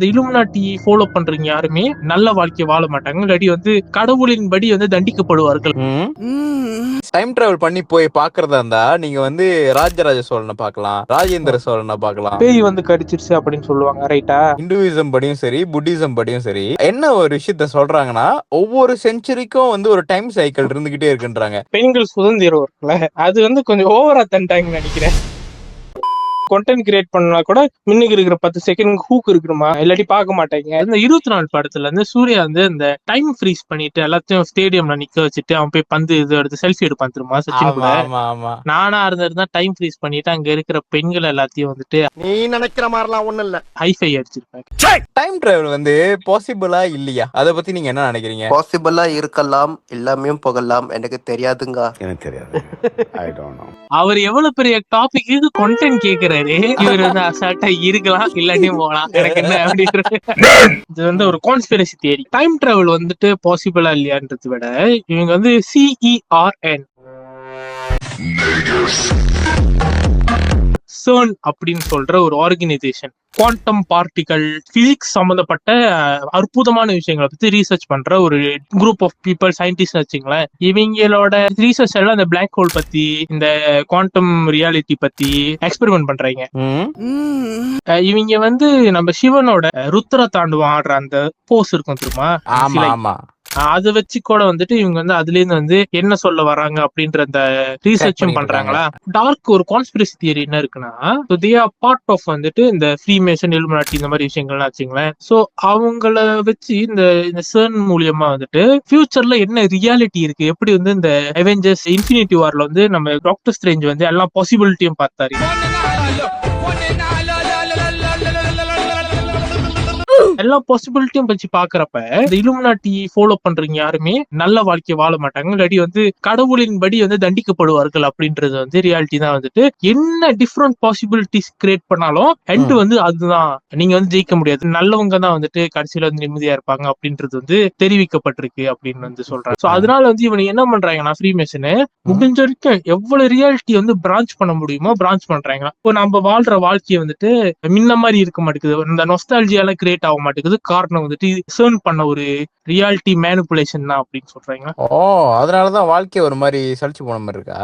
இந்த Illuminati follow பண்றீங்க யாருமே நல்ல வாழ்க்கைய வாழ மாட்டாங்க, இல்லாட்டி வந்து கடவுளின் படி வந்து தண்டிக்கப்படுவார்கள். டைம் டிராவல் பண்ணி போய் பாக்குறதா இருந்தா நீங்க வந்து ராஜராஜ சோழனை பார்க்கலாம், ராஜேந்திர சோழனை பார்க்கலாம். பேய் வந்து கடிச்சிருச்சு அப்படின்னு சொல்லுவாங்க, ரைட்டா? இந்துவிசம் படியும் சரி, புத்திசம் படியும் சரி, என்ன ஒரு விஷயத்த சொல்றாங்கன்னா ஒவ்வொரு செஞ்சுரிக்கும் வந்து ஒரு டைம் சைக்கிள் இருந்துகிட்டே இருக்குன்றாங்க. பெண்கள் சுதந்திரம் இருக்குல்ல, அது வந்து கொஞ்சம் ஓவரா தண்டாங்கன்னு நினைக்கிறேன். கண்டென்ட் கிரியேட் பண்ணா கூட முன்னுக்கு இருக்கிற 10 செகண்ட் ஹூக் இருக்குமா, இல்லாட்டி பார்க்க மாட்டாங்க. இந்த 24 படத்துல இருந்து சூர்யா வந்து இந்த டைம் ஃப்ரீஸ் பண்ணிட்டு எல்லாத்தையும் ஸ்டேடியம்ல நிக்க வச்சுட்டு அவன் போய் பந்து இது எடுத்து செல்ஃபி எடுப்பான் தெரியுமா சச்சின் கூட. நானா இருந்திருந்தா டைம் ஃப்ரீஸ் பண்ணிட்டு அங்க இருக்கிற பெண்கள் எல்லாத்தையும் வந்துட்டு நீ நினைக்கிற மாதிரிலாம் ஒண்ணும் இல்ல ஹைஃபை அடிச்சிருப்பேன். டைம் டிராவல் வந்து பாசிபிளா இல்லையா, அத பத்தி நீங்க என்ன நினைக்கிறீங்க? பாசிபிளா இருக்கலாம், எல்லாமே போகலாம், எனக்கு தெரியாதுங்க. எனக்கு தெரியாது. I don't know. அவர் எவ்வளவு பெரிய டாபிக் கண்டென்ட் கேக்குறாரு, இவர் வந்து அசால்ட்டா இருக்கலாம் இல்லாட்டியும் போகலாம், எனக்கு என்ன அப்படின்றது. இது வந்து ஒரு கான்ஸ்பிரசி தியரி. டைம் டிராவல் வந்துட்டு பாசிபிளா இல்லையான்றதை விட இவங்க வந்து CERN CERN அப்படின்னு சொல்ற ஒரு ஆர்கனைசேஷன் குவாண்டம் பார்ட்டிகல் பிசிக்ஸ் சம்பந்தப்பட்ட அற்புதமான விஷயங்களை பத்தி ரீசர்ச் பண்ற ஒரு குரூப் ஆஃப் பீப்புள், சயின்டிஸ்ட் வச்சுங்களேன். இவங்களோட ரீசர்ச் எல்லாம் இந்த பிளாக் ஹோல் பத்தி, இந்த குவாண்டம் ரியாலிட்டி பத்தி எக்ஸ்பெரிமெண்ட் பண்றாங்க. இவங்க வந்து நம்ம சிவனோட ருத்ர தாண்டவம் ஆடுற அந்த போஸ் இருக்கும் தெரியுமா, அதை வச்சு கூட வந்துட்டு இவங்க வந்து அதுல இருந்து வந்து என்ன சொல்ல வராங்க அப்படின்ற அந்த ரீசர்ச்சும் பண்றாங்களா. டார்க் ஒரு கான்ஸ்பிரசி தியரி என்ன இருக்குன்னா, தே ஆர் பார்ட் ஆஃப் வந்துட்டு இந்த ஃப்ரீமேசன், இலுமினாட்டி இந்த மாதிரி விஷயங்கள்லாம் வச்சுங்களேன். சோ அவங்கள வச்சு இந்த CERN மூலியமா வந்துட்டு ஃபியூச்சர்ல என்ன ரியாலிட்டி இருக்கு, எப்படி வந்து இந்த அவெஞ்சர்ஸ் இன்ஃபினிட்டி வார்ல வந்து நம்ம டாக்டர் ஸ்ட்ரேஞ்ச் வந்து எல்லா பாசிபிலிட்டியும் பார்த்தாரு. எல்லா பாசிபிலிட்டியும் வச்சு பாக்குறப்ப இந்த இலுமினாட்டி ஃபாலோ பண்றீங்க யாருமே நல்ல வாழ்க்கைய வாழ மாட்டாங்க, இல்லாட்டி வந்து கடவுளின் படி வந்து தண்டிக்கப்படுவார்கள் அப்படின்றது வந்து ரியாலிட்டி தான். வந்துட்டு என்ன டிஃப்ரெண்ட் பாசிபிலிட்டிஸ் கிரியேட் பண்ணாலும் எண்ட் வந்து அதுதான், நீங்க வந்து ஜெயிக்க முடியாது, நல்லவங்க தான் வந்துட்டு கடைசியில வந்து நிம்மதியா இருப்பாங்க அப்படின்றது வந்து தெரிவிக்கப்பட்டிருக்கு அப்படின்னு வந்து சொல்றாங்க. சோ அதனால வந்து இவங்க என்ன பண்றாங்கன்னா, ஃப்ரீமேசனு முடிஞ்ச வரைக்கும் எவ்வளவு ரியாலிட்டி வந்து பிரான்ச் பண்ண முடியுமோ பிரான்ச் பண்றாங்க. இப்போ நம்ம வாழ்ற வாழ்க்கையை வந்துட்டு முன்ன மாதிரி இருக்க மாட்டேங்குது, இந்த நொஸ்டால்ஜியால கிரியேட் ஆக மாட்டேங்குது. காரணம் வந்துட்டு CERN பண்ண ஒரு ரியாலிட்டி மேனிபுலேஷன் தான் அப்படின்னு சொல்றாங்க. அதனாலதான் வாழ்க்கை ஒரு மாதிரி சலிச்சு போன மாதிரி இருக்கா.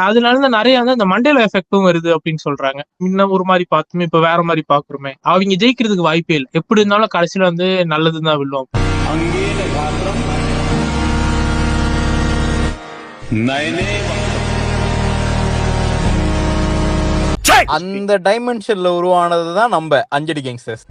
அதனாலதான் நிறைய வந்து அந்த மண்டேலா எஃபெக்டும் வருது அப்படின்னு சொல்றாங்க. முன்ன ஒரு மாதிரி பார்த்துமே இப்ப வேற மாதிரி பாக்குறோமே, அவங்க ஜெயிக்கிறதுக்கு வாய்ப்பே இல்லை. எப்படி இருந்தாலும் கடைசியில வந்து நல்லதுதான் வில்லும். அந்த டைமென்ஷன்ல உருவானதுதான் நம்ம அஞ்சடி கேங்ஸ்டர்ஸ்.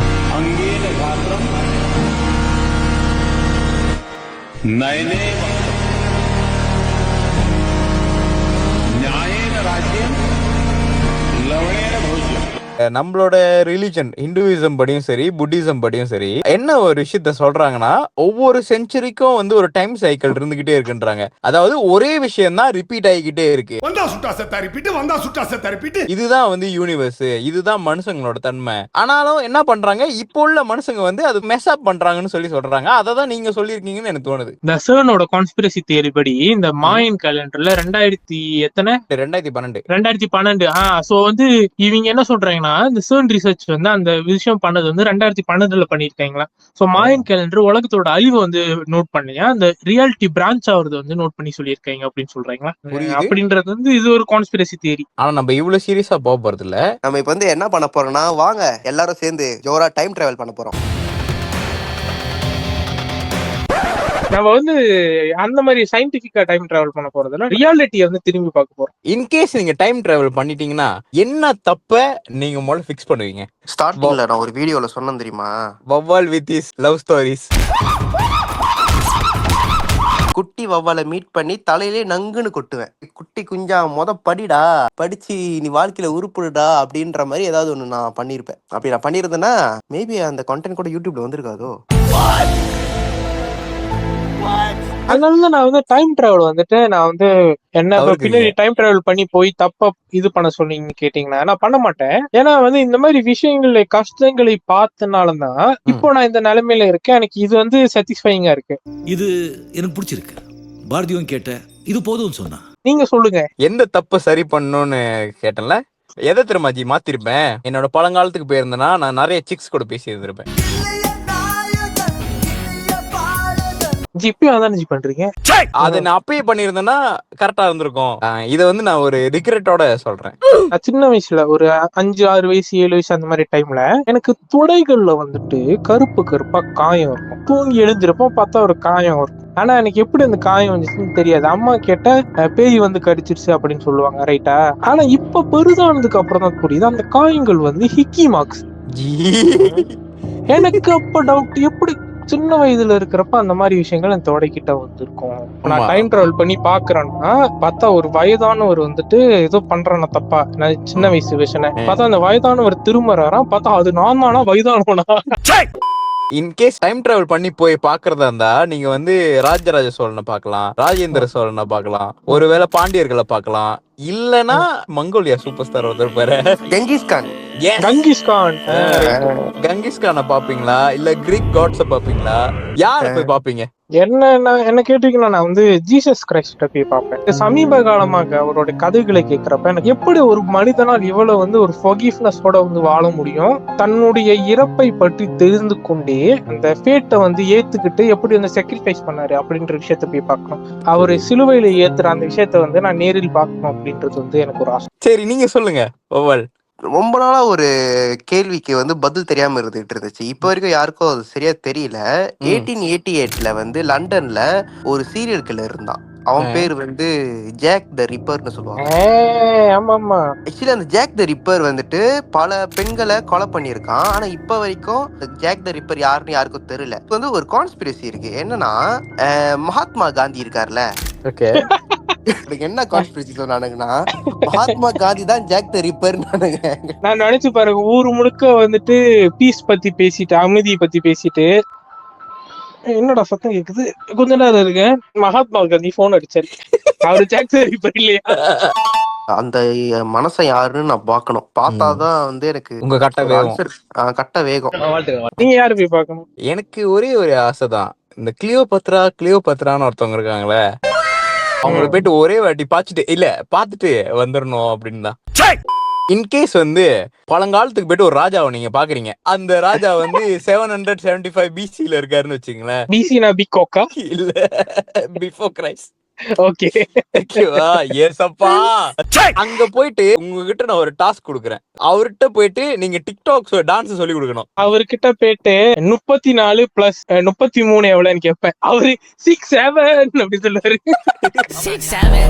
நம்மளோட ரிலிஜன் இந்துவிசம் படியும் சரி, புத்திசம் படியும் சரி, என்ன ஒரு விஷயத்த சொல்றாங்கன்னா ஒவ்வொரு செஞ்சுரிக்கும் வந்து ஒரு டைம் சைக்கிள் இருந்துகிட்டே இருக்குன்றாங்க. அதாவது ஒரே விஷயம் தான் ரிப்பீட் ஆகிக்கிட்டே இருக்கு. இதுதான் வந்து யூனிவர்ஸ், இதுதான் மனுஷங்களோட தன்மை. ஆனாலும் என்ன பண்றாங்க, இப்போ உள்ள மனுஷங்க வந்து அது மெஸ் அப் பண்றாங்கன்னு சொல்றாங்க. அததான் நீங்க சொல்லிருக்கீங்கன்னு எனக்கு தோணுது. இந்த CERN கான்ஸ்பிரசி தியரி படி இந்த மாயன் கேலண்டர்ல 2012 சோ வந்து இவங்க என்ன சொல்றாங்கன்னா, இந்த CERN ரிசர்ச் வந்து அந்த விஷயம் பண்ணது வந்து 2012 பண்ணிருக்காங்களா. சோ மாயன் கேலண்டர் உலகத்தோட அழிவை வந்து நோட் பண்ணியா, அந்த ரியாலிட்டி பிரான்ச் ஆகுறது வந்து நோட் பண்ணி சொல்லியிருக்காங்க அப்படின்னு சொல்றாங்களா. அப்படின்றது வந்து இது ஒரு கான்ஸ்பிரசி தியரி. ஆனா நம்ம இவ்வளவு சீரியஸா போக போறது இல்ல. நம்ம இப்ப வந்து என்ன பண்ண போறோம்னா, வாங்க எல்லாரும் சேர்ந்து ஜோரா டைம் டிராவல் பண்ண போறோம். நம்ம வந்து அந்த மாதிரி சயின்டிபிக்கா டைம் டிராவல் பண்ண போறதுல ரியாலிட்டியை வந்து திரும்பி பார்க்க போறோம். இன்கேஸ் நீங்க டைம் டிராவல் பண்ணிட்டீங்கன்னா என்ன தப்ப நீங்க முதல்ல ஃபிக்ஸ் பண்ணுவீங்க? ஸ்டார்டிங்ல நான் ஒரு வீடியோல சொன்னேன் தெரியுமா, வவ்வால் வித் ஹிஸ் லவ் ஸ்டோரிஸ். குட்டி வவ்வால மீட் பண்ணி தலையிலே நங்குன்னு கொட்டுவேன். குட்டி குஞ்சா படிடா, படிச்சு நீ வாழ்க்கையில உருப்புடுடா அப்படின்ற மாதிரி ஏதாவது ஒண்ணு நான் பண்ணிருப்பேன். அப்படி நான் பண்ணிருந்தேன்னா மேபி அந்த கண்டென்ட் கூட யூடியூப்ல வந்திருக்காதோ. அதனாலதான் நான் வந்து டைம் டிராவல் வந்துட்டு நான் வந்து என்ன பின்னாடி டைம் டிராவல் பண்ணி போய் தப்பா இது பண்ண சொன்னீங்க கேட்டீங்கன்னா நான் பண்ண மாட்டேன். ஏன்னா வந்து இந்த மாதிரி விஷயங்களை கஷ்டங்களை பார்த்தனாலதான் இப்போ நான் இந்த நிலைமையில இருக்கேன். எனக்கு இது வந்து சாட்டிஸ்ஃபைங்கா இருக்கு. இது எனக்கு பிடிச்சிருக்கு. பாரதியும் கேட்ட இது போதும் சொன்னா நீங்க சொல்லுங்க, எந்த தப்ப சரி பண்ணணும்னு கேட்டல. எதை திரும்ப ஜி மாத்திருப்பேன்? என்னோட பழங்காலத்துக்கு போயிருந்தேன்னா நான் நிறைய சிக்ஸ் கூட பேசி இருந்திருப்பேன். ஜி இப்பயும் அதான் ஜி பண்றீங்க. அதை நான் அப்பயே பண்ணியிருந்தேன்னா கரெக்டா இருந்திருக்கும். இதை வந்து நான் ஒரு ரிக்ரெட்டோட சொல்றேன். நான் சின்ன வயசுல ஒரு 5-6 வயசு 7 வயசு அந்த மாதிரி டைம்ல எனக்கு துடைகள்ல வந்துட்டு கருப்பு கருப்பா காயம் இருக்கும். தூங்கி எழுந்திருப்போம், பார்த்தா ஒரு காயம் இருக்கும். ஆனா எனக்கு எப்படி அந்த காயம் வந்துச்சுன்னு தெரியாது. அம்மா கேட்ட பேய் வந்து கடிச்சிருச்சு அப்படின்னு சொல்லுவாங்க, ரைட்டா? ஆனா இப்ப பெருதானதுக்கு அப்புறம் தான் புரியுது அந்த காயங்கள் வந்து ஹிக்கி மார்க்ஸ். எனக்கு அப்ப டவுட், எப்படி சின்ன வயதுல இருக்கிறப்ப அந்த மாதிரி விஷயங்கள் என் தொடைக்கிட்ட வந்திருக்கும். நான் டைம் டிராவல் பண்ணி பாக்குறேன்னா பார்த்தா ஒரு வயதானவர் வந்துட்டு ஏதோ பண்றேன்னா தப்பா, நான் சின்ன வயசு விஷயம் பார்த்தா அந்த வயதானவர் திரும்பறாராம், பார்த்தா அது நான் தானா வயதானவனா? இன்கேஸ் டைம் டிராவல் பண்ணி போய் பாக்குறதா இருந்தா நீங்க வந்து ராஜராஜ சோழனை பார்க்கலாம், ராஜேந்திர சோழனை பார்க்கலாம், ஒருவேளை பாண்டியர்களை பார்க்கலாம், இல்லனா மங்கோலியா சூப்பர் ஸ்டார் ஒருத்தர் பேரு கெங்கிஸ்கான். கங்கிஸ்கான். கங்கிஸ்கானை பாப்பீங்களா இல்ல கிரீக் காட்ஸ பாப்பீங்களா? யார போய் பாப்பீங்க? என்ன கேட்டீங்கன்னா நான் வந்து ஜீசஸ் கிரைஸ்ட போய் பார்ப்பேன். சமீப காலமாக அவரோட கதைகளை கேட்கிறப்ப எனக்கு எப்படி ஒரு மனிதனால் இவ்வளவு வந்து ஒரு ஃபர்கிவ்னஸோட வந்து வாழ முடியும், தன்னுடைய இறப்பை பற்றி தெரிந்து கொண்டே அந்த ஃபேட்டை வந்து ஏத்துக்கிட்டு எப்படி வந்து சாக்ரிஃபைஸ் பண்ணாரு அப்படின்ற விஷயத்த போய் பார்க்கணும். அவரு சிலுவையில ஏத்துற அந்த விஷயத்த வந்து நான் நேரில் பார்க்கணும் அப்படின்றது வந்து எனக்கு ஒரு ஆசை. சரி, நீங்க சொல்லுங்க ஓவல். ரொம்ப நாளா ஒரு கேள்விக்கு வந்து பதில் தெரியாம இருந்துட்டு இருந்துச்சு. இப்ப வரைக்கும் யாருக்கும் அது சரியா தெரியல. 1888 வந்து லண்டன்ல ஒரு சீரியல் கில்லர் இருந்தான். அவன் பேர் வந்து ஜாக் த ரிப்பர்னு சொல்லுவாங்க. ஆக்சுவலி அந்த ஜாக் த ரிப்பர் வந்துட்டு பல பெண்களை கொலை பண்ணியிருக்கான். ஆனா இப்ப வரைக்கும் ஜாக் த ரிப்பர் யாருன்னு யாருக்கும் தெரியல. இப்ப வந்து ஒரு கான்ஸ்பிரசி இருக்கு. என்னன்னா மகாத்மா காந்தி இருக்காருல்ல, என்ன கான்ஸ்பிரசி சொன்னானுங்கன்னா மகாத்மா காந்தி தான் ஜாக் த ரிப்பர். நான் நினைச்சு பாருங்க, ஊர் முழுக்க வந்துட்டு பீஸ் பத்தி பேசிட்டு, அமைதியை பத்தி பேசிட்டு, என்னடா சத்தம் கேக்குது, கொஞ்ச நேரம் இருக்கு, மகாத்மா காந்தி போன் அடிச்சாரு, அவரு ஜாக் த ரிப்பர் இல்லையா? அந்த மனசை யாருன்னு நான் பாக்கணும். பார்த்தாதான் வந்து எனக்கு உங்க கட்ட வேகம். நீங்க யாரு போய் பாக்கணும்? எனக்கு ஒரே ஒரு ஆசைதான், இந்த கிளியோபத்ரான்னு ஒருத்தவங்க இருக்காங்களே, அவங்கள போயிட்டு ஒரே வாட்டி பாத்துட்டு வந்துடணும் அப்படின்னு தான். இன்கேஸ் வந்து பழங்காலத்துக்கு போயிட்டு ஒரு ராஜாவை நீங்க பாக்குறீங்க, அந்த ராஜா வந்து 775 BC-ல இருக்காருன்னு வச்சுங்களேன். பிசினா பிகோக்கா? இல்ல, பிஃபோர் கிரைஸ்ட். ஓகே, ஏசப்பா. அங்க போயிட்டு உங்ககிட்ட நான் ஒரு டாஸ்க் கொடுக்குறேன். அவர்கிட்ட போயிட்டு நீங்க டிக்டாக் டான்ஸ் சொல்லி கொடுக்கணும். அவர்கிட்ட போயிட்டு 34 + 33 எவ்வளவுன்னு கேட்பேன். அவரு 6-7 அப்படி சொல்லுவாரு. 6-7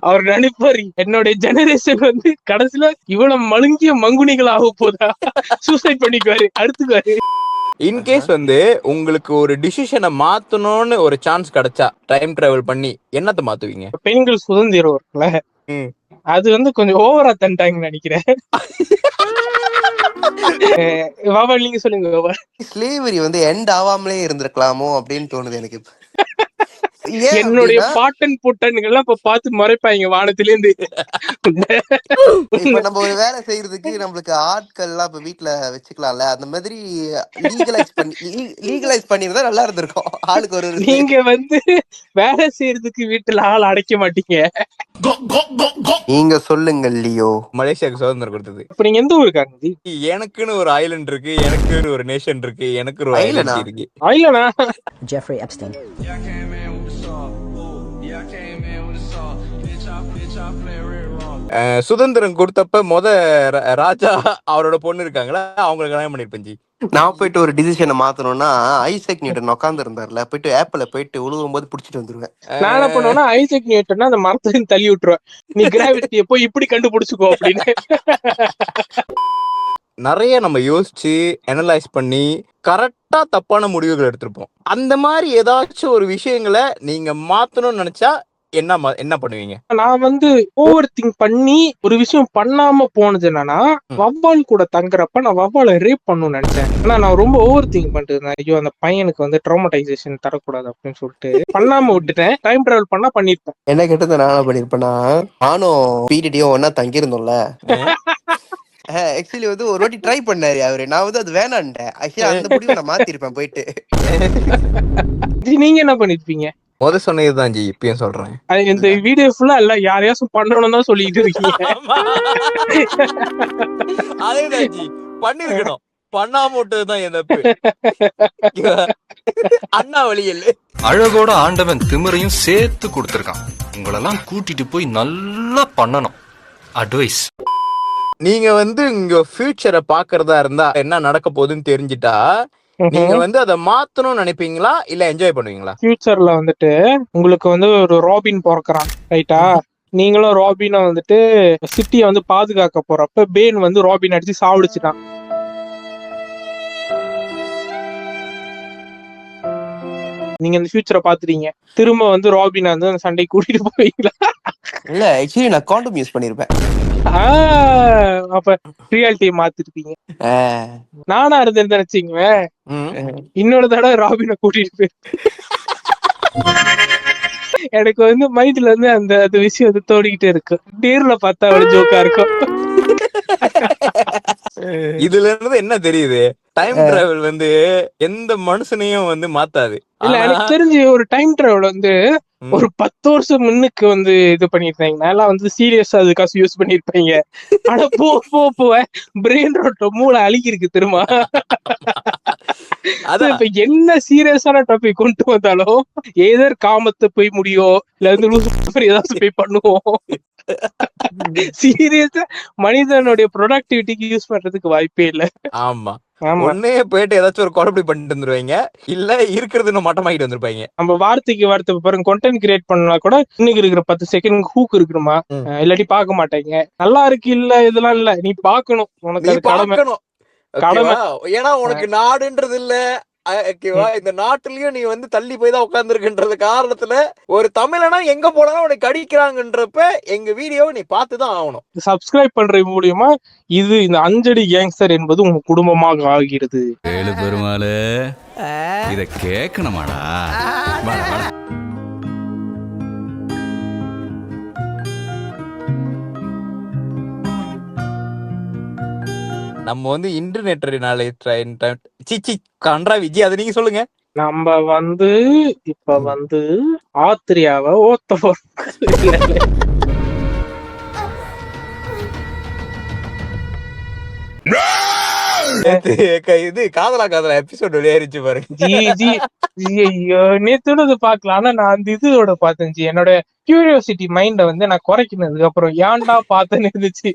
அவர் நினைப்பாரு என்னோட ஜெனரேஷன் வந்து கடைசியில இவ்வளவு மழுங்கிய மங்குனிகள் ஆக போதா, சூசைட் பண்ணிக்குவாரு, அடுத்துக்குவாரு. இன்கேஸ் வந்து உங்களுக்கு ஒரு டிசிஷனை மாத்தணும்னு ஒரு சான்ஸ் கிடைச்சா டைம் டிராவல் பண்ணி என்னத்த மாத்துவீங்க? பெண்கள் சுதந்திரம் இருக்குல்ல, அது வந்து கொஞ்சம் ஓவரா தண்டாங்கன்னு நினைக்கிறேன். பாபா நீங்க சொல்லுங்க. பாபா, ஸ்லேவரி வந்து எண்ட் ஆகாமலே இருந்திருக்கலாமோ அப்படின்னு தோணுது எனக்கு. என்னுடைய பாட்டன் புட்டன்கள் இப்ப பார்த்து மறைப்பாங்க வானத்துல இருந்து. இப்ப நம்ம ஒரு வேலை செய்யறதுக்கு நம்மளுக்கு ஆட்கள் எல்லாம் இப்ப வீட்டுல வச்சுக்கலாம்ல, அந்த மாதிரி லீகலைஸ் பண்ணிருந்தா நல்லா இருந்திருக்கும். ஆளுக்கு ஒரு நீங்க வந்து வேலை செய்யறதுக்கு வீட்டுல ஆள் அடைக்க மாட்டீங்க. நீங்க சொல்லுங்க லியோ. மலேசியாவுக்கு சுதந்திரம் கொடுத்தது. இப்ப நீங்க எந்த ஊருக்காங்க? எனக்குன்னு ஒரு ஐலண்ட் இருக்கு, எனக்குன்னு ஒரு நேஷன் இருக்கு, எனக்கு ஒரு ஐலண்ட் இருக்கு. ஐலனா? Jeffrey Epstein. சுதந்திரம் கொடுத்தப்ப ராஜா அவரோட பொண்ணு இருக்காங்களா, அவங்களை கல்யாணம் பண்ணிருப்பேன் ஜி. நான் போயிட்டு ஒரு டிசிஷனை மாத்தணும்னா ஐசக் நியூட்டன் உட்கார்ந்து இருந்தாருல, போயிட்டு ஆப்பிள போயிட்டு உழுவும் போது புடிச்சிட்டு வந்துருவேன். நான் என்ன பண்ணுவேன்னா ஐசக் நியூட்டன்னா அந்த மரத்துல தள்ளி விட்டுருவேன், நீ கிராவிட்டியை போய் இப்படி கண்டுபிடிச்சுக்கோ அப்படின்னு. நிறைய நம்ம யோசிச்சு அனலைஸ் பண்ணி கரெக்டா தப்பான முடிவுகள் எடுத்திருப்போம். அந்த மாதிரி ஏதாச்சும் ஒரு விஷயங்களை நீங்க மாத்தணும்னு நினைச்சா என்ன பண்ணுவீங்க? நான் வந்து ஓவர் திங்க் பண்ணி ஒரு விஷயம் பண்ணாம போனது என்னன்னா, வவ்வால் கூட தங்குறப்ப நான் வவ்வாலை ரேப் பண்ணணும்னு நினைச்சேன். ஆனா நான் ரொம்ப ஓவர் திங்க் பண்ணிட்டு, ஐயோ அந்த பையனுக்கு வந்து ட்ராமடைசேஷன் தரக்கூடாது அப்படின்னு சொல்லிட்டு பண்ணாம விட்டுட்டேன். டைம் டிராவல் பண்ணா பண்ணிருப்பேன். என்ன கேட்டது நான் பண்ணிருப்பேன்னா, நானும் பீடியும் ஒன்னா தங்கியிருந்தோம்ல. ஆக்சுவலி வந்து ஒரு வாட்டி ட்ரை பண்ணாரு அவரு, நான் வந்து அது வேணான்ட்டேன். ஆக்சுவலி அந்த முடிவை நான் மாத்திருப்பேன் போயிட்டு. நீங்க என்ன பண்ணிருப்பீங்க? சொன்னதுதான் ஜி, இப்பயும் சொல்றேன். இந்த வீடியோ ஃபுல்லா இல்ல யாரையாச்சும் பண்ணணும் தான் சொல்லிட்டு இருக்கீங்க. அதேதான் ஜி, பண்ணிருக்கணும், பண்ணாம விட்டதுதான் என் தப்பு. அண்ணா வழியில் அழகோட ஆண்டவன் திமிரையும் சேர்த்து கொடுத்திருக்கான். உங்களெல்லாம் கூட்டிட்டு போய் நல்லா பண்ணணும். அட்வைஸ். நீங்க இங்க ஃபியூச்சரை பாக்குறதா இருந்தா என்ன நடக்க போகுதுன்னு தெரிஞ்சிட்டா நீங்க அதை மாத்தணும்னு நினைப்பீங்களா இல்ல என்ஜாய் பண்ணுவீங்களா? ஃபியூச்சர்ல உங்களுக்கு ஒரு ராபின் பிறக்கிறான், ரைட்டா? நீங்களும் ராபினை சிட்டியை பாதுகாக்க போறப்ப பேன் ராபின் அடிச்சு சாவடிச்சுட்டான். நீங்க இந்த ஃபியூச்சரை பாத்துறீங்க, திரும்ப ராபினை அந்த சண்டை கூட்டிட்டு போவீங்களா? இல்ல, ஆக்சுவலி நான் காண்டம் யூஸ் பண்ணிருப்பேன். அப்ப ரியாலிட்டியை மாத்திருப்பீங்க. நானா இருந்தேன்னு நினைச்சீங்க, இன்னொரு தடவை ராபினை கூட்டிட்டு போய் எனக்கு மைண்ட்ல அந்த விஷயம் தோடிக்கிட்டே இருக்கு. நேர்ல பார்த்தா ஒரு ஜோக்கா இருக்கும். இதுல இருந்து என்ன தெரியுது, டைம் டிராவல் எந்த மனுஷனையும் மாத்தாது. இல்ல, எனக்கு தெரிஞ்சு ஒரு டைம் டிராவல் ஒரு 10 வருஷம் முன்னுக்கு இது பண்ணிருந்தாங்க, எல்லாம் சீரியஸா அதுக்காக யூஸ் பண்ணிருப்பாங்க. ஆனா போ பிரெயின் ரோட்ல மூளை அழுகி இருக்கு திரும்ப. இப்ப என்ன சீரியஸான டாபிக் கொண்டு வந்தாலும் ஏதர் காமத்தை போய் முடியும், இல்ல ஏதாவது போய் பண்ணுவோம். சீரியஸா மனிதனுடைய ப்ரொடக்டிவிட்டிக்கு யூஸ் பண்றதுக்கு வாய்ப்பே இல்ல. ஆமா, ஒன்னே போயிட்டு ஏதாச்சும் ஒரு குழப்படி பண்ணிட்டு வந்துருவாங்க, இல்ல இருக்கிறது இன்னும் மட்டமாக்கிட்டு வந்திருப்பாங்க. நம்ம வார்த்தைக்கு பாருங்க, கண்டென்ட் கிரியேட் பண்ணா கூட இன்னைக்கு இருக்கிற 10 செகண்ட் ஹூக் இருக்குமா, இல்லாட்டி பாக்க மாட்டேங்க. நல்லா இருக்கு இல்ல இதெல்லாம் இல்ல, நீ பாக்கணும், உனக்கு அது கடமை. ஏன்னா உனக்கு நாடுன்றது இல்ல, இந்த நாட்டுலயும் நீ தள்ளி போய் தான் உட்கார்ந்துருக்குன்றது காரணத்துல ஒரு தமிழனா எங்க போனாலும் உனக்கு அடிக்கிறாங்கன்றப்ப எங்க வீடியோவை நீ பார்த்துதான் ஆகணும். சப்ஸ்கிரைப் பண்ற மூலியமா இந்த 5 அடி கேங்ஸ்டர் என்பது உங்க குடும்பமாக ஆகிறது. பெருமாளே, இத கேட்கணுமாடா? நம்ம இன்டர்நெட் சிச்சி கன்றா விஜய், அதை நீங்க சொல்லுங்க. நம்ம இப்ப ஆத்திரியாவை ஓத்த இது காதலா எபிசோட் வெளியாயிருச்சு பாருங்க. நேத்து பாக்கலாம். ஆனா நான் அந்த இதோட பார்த்தேன், என்னோட கியூரியாசிட்டி மைண்ட நான் குறைக்கினதுக்கு அப்புறம் ஏன்டா பார்த்தேன்னு இருந்துச்சு.